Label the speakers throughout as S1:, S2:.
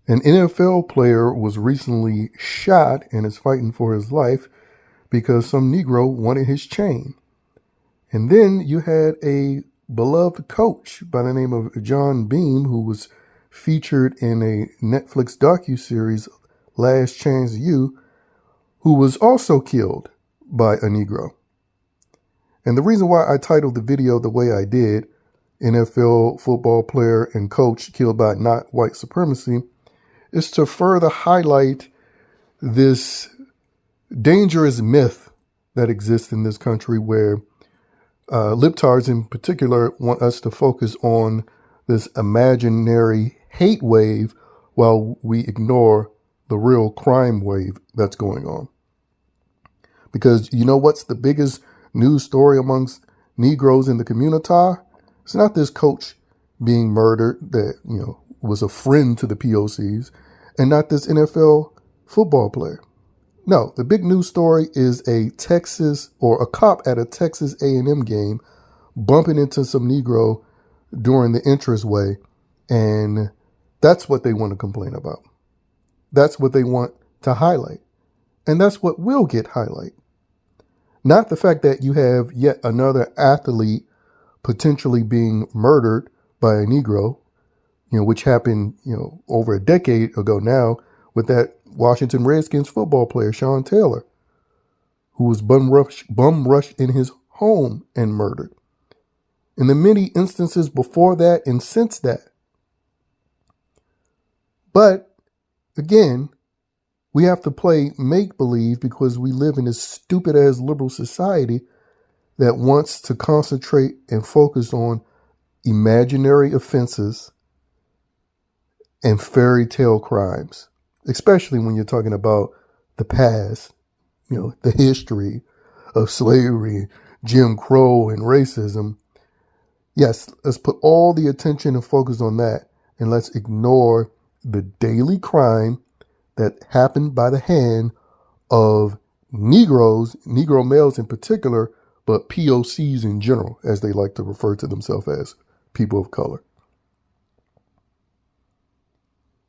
S1: An NFL player was recently shot and is fighting for his life because some Negro wanted his chain. And then you had a beloved coach by the name of John Beam, who was featured in a Netflix docuseries, Last Chance U, who was also killed by a Negro. And the reason why I titled the video the way I did, NFL football player and coach killed by not white supremacy, is to further highlight this dangerous myth that exists in this country where libtards in particular want us to focus on this imaginary hate wave while we ignore the real crime wave that's going on. Because you know what's the biggest news story amongst Negroes in the community? It's not this coach being murdered that, was a friend to the POCs, and not this NFL football player. No, the big news story is a cop at a Texas A&M game bumping into some Negro during the entranceway, and that's what they want to complain about. That's what they want to highlight. And that's what will get highlight. Not the fact that you have yet another athlete potentially being murdered by a Negro, which happened, over a decade ago now with that Washington Redskins football player, Sean Taylor, who was bum rushed in his home and murdered. In the many instances before that and since that. But again, we have to play make-believe because we live in this stupid-ass liberal society that wants to concentrate and focus on imaginary offenses and fairy tale crimes, especially when you're talking about the past, the history of slavery, Jim Crow, and racism. Yes, let's put all the attention and focus on that, and let's ignore the daily crime that happened by the hand of Negroes, Negro males in particular, but POCs in general, as they like to refer to themselves as, people of color.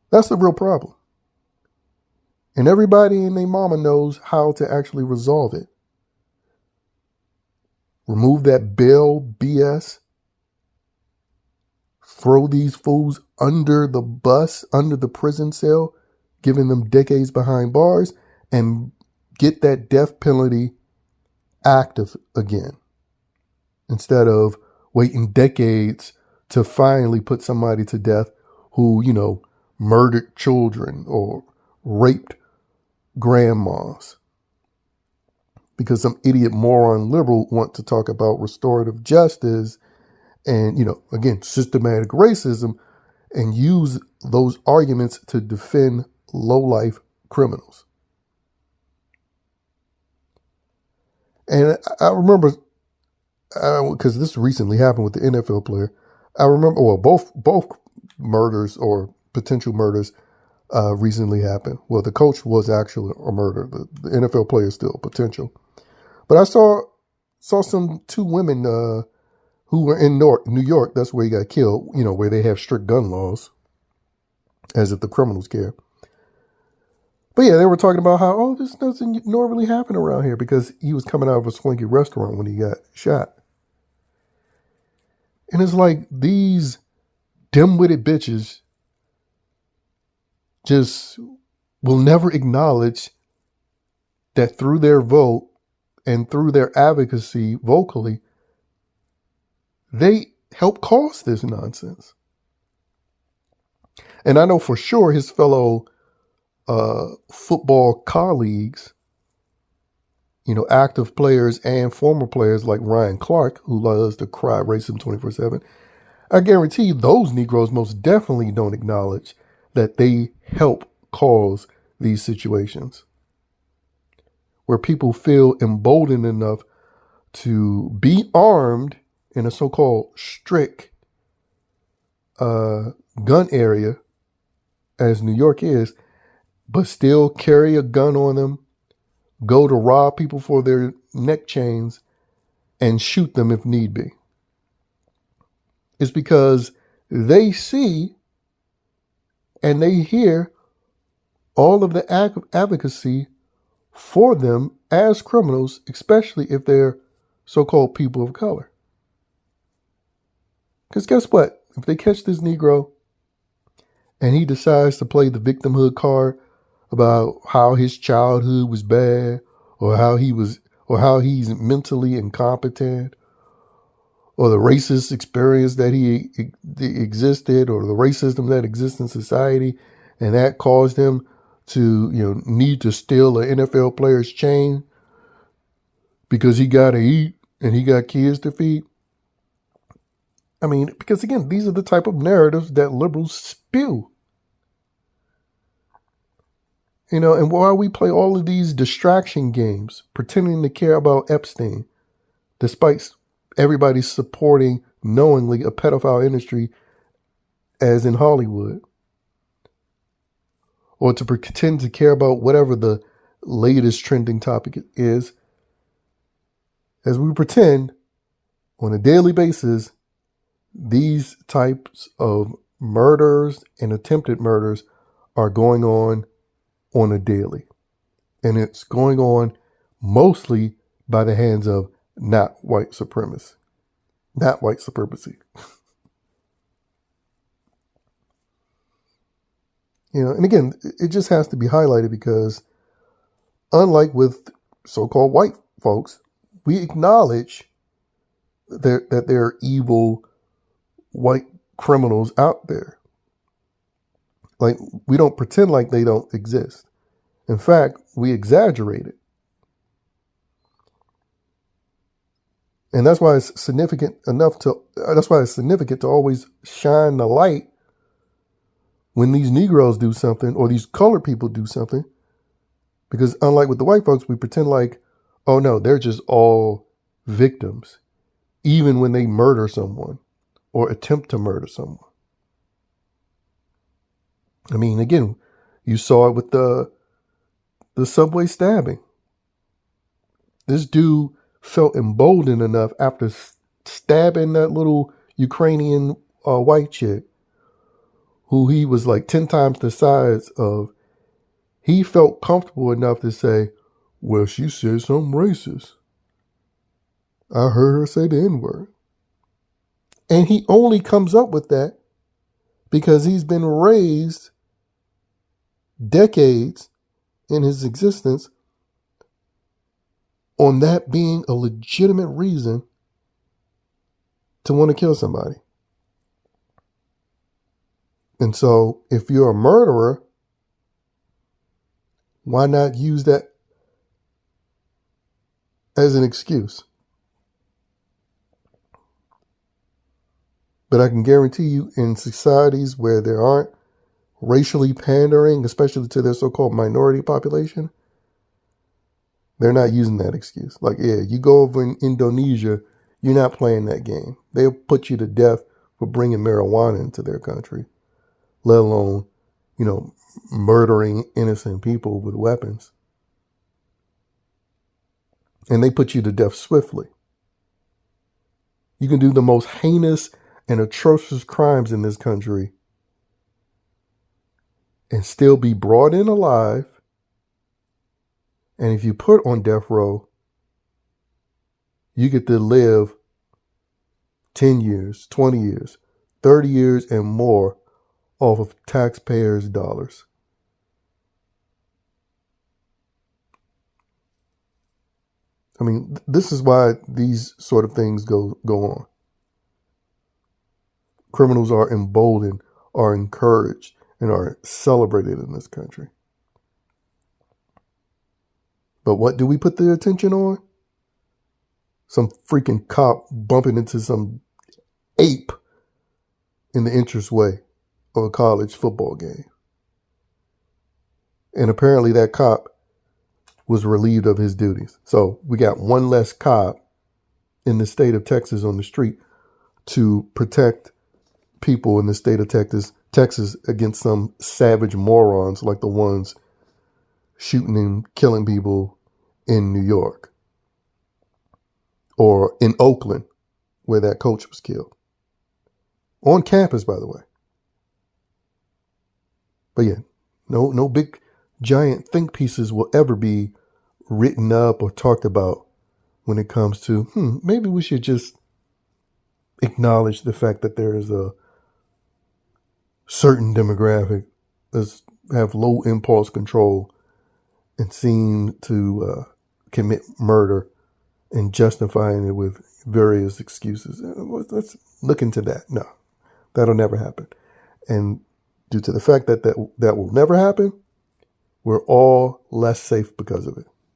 S1: That's the real problem. And everybody and their mama knows how to actually resolve it. Remove that bail BS. Throw these fools under the bus, under the prison cell, giving them decades behind bars, and get that death penalty active again. Instead of waiting decades to finally put somebody to death who, murdered children or raped grandmas. Because some idiot moron liberal want to talk about restorative justice and, again, systematic racism, and use those arguments to defend low-life criminals. And I remember, because this recently happened with the NFL player, I remember, both murders or potential murders recently happened. Well, the coach was actually a murder. The NFL player is still potential. But I saw two women who were in New York. That's where he got killed, where they have strict gun laws, as if the criminals care. But yeah, they were talking about how, this doesn't normally happen around here because he was coming out of a swanky restaurant when he got shot. And it's like these dim-witted bitches just will never acknowledge that through their vote and through their advocacy vocally, they help cause this nonsense. And I know for sure his fellow football colleagues, active players and former players like Ryan Clark, who loves to cry racism 24/7, I guarantee you those Negroes most definitely don't acknowledge that they help cause these situations where people feel emboldened enough to be armed in a so-called strict gun area, as New York is, but still carry a gun on them, go to rob people for their neck chains, and shoot them if need be. It's because they see and they hear all of the advocacy for them as criminals, especially if they're so-called people of color. Because guess what? If they catch this Negro and he decides to play the victimhood card about how his childhood was bad, or how he's mentally incompetent, or the racist experience that he existed, or the racism that exists in society, and that caused him to, need to steal an NFL player's chain because he got to eat and he got kids to feed. I mean, because again, these are the type of narratives that liberals spew. And while we play all of these distraction games, pretending to care about Epstein, despite everybody supporting knowingly a pedophile industry as in Hollywood, or to pretend to care about whatever the latest trending topic is, as we pretend on a daily basis, these types of murders and attempted murders are going on a daily. And it's going on mostly by the hands of not white supremacy. Not white supremacy. And again, it just has to be highlighted because unlike with so-called white folks, we acknowledge that there are evil white criminals out there. Like, we don't pretend like they don't exist. In fact, we exaggerate it. And that's why it's significant to always shine the light when these Negroes do something or these colored people do something. Because unlike with the white folks, we pretend like, oh no, they're just all victims, even when they murder someone or attempt to murder someone. I mean, again, you saw it with the subway stabbing. This dude felt emboldened enough after stabbing that little Ukrainian white chick, who he was like 10 times the size of. He felt comfortable enough to say, well, she said something racist. I heard her say the N-word. And he only comes up with that because he's been raised decades in his existence on that being a legitimate reason to want to kill somebody. And so if you're a murderer, why not use that as an excuse? But I can guarantee you, in societies where there aren't racially pandering, especially to their so-called minority population, they're not using that excuse. Like, yeah, you go over in Indonesia, you're not playing that game. They'll put you to death for bringing marijuana into their country, let alone, murdering innocent people with weapons. And they put you to death swiftly. You can do the most heinous and atrocious crimes in this country and still be brought in alive. And if you put on death row, you get to live 10 years, 20 years, 30 years and more off of taxpayers' dollars. I mean, this is why these sort of things go on. Criminals are emboldened, are encouraged, and are celebrated in this country. But what do we put the attention on? Some freaking cop bumping into some ape in the entranceway of a college football game. And apparently that cop was relieved of his duties. So we got one less cop in the state of Texas on the street to protect people in the state of Texas against some savage morons like the ones shooting and killing people in New York or in Oakland, where that coach was killed. On campus, by the way. But yeah, no big giant think pieces will ever be written up or talked about when it comes to, maybe we should just acknowledge the fact that there is a certain demographic that have low impulse control and seem to commit murder and justifying it with various excuses. Let's look into that. No, that'll never happen. And due to the fact that will never happen, we're all less safe because of it.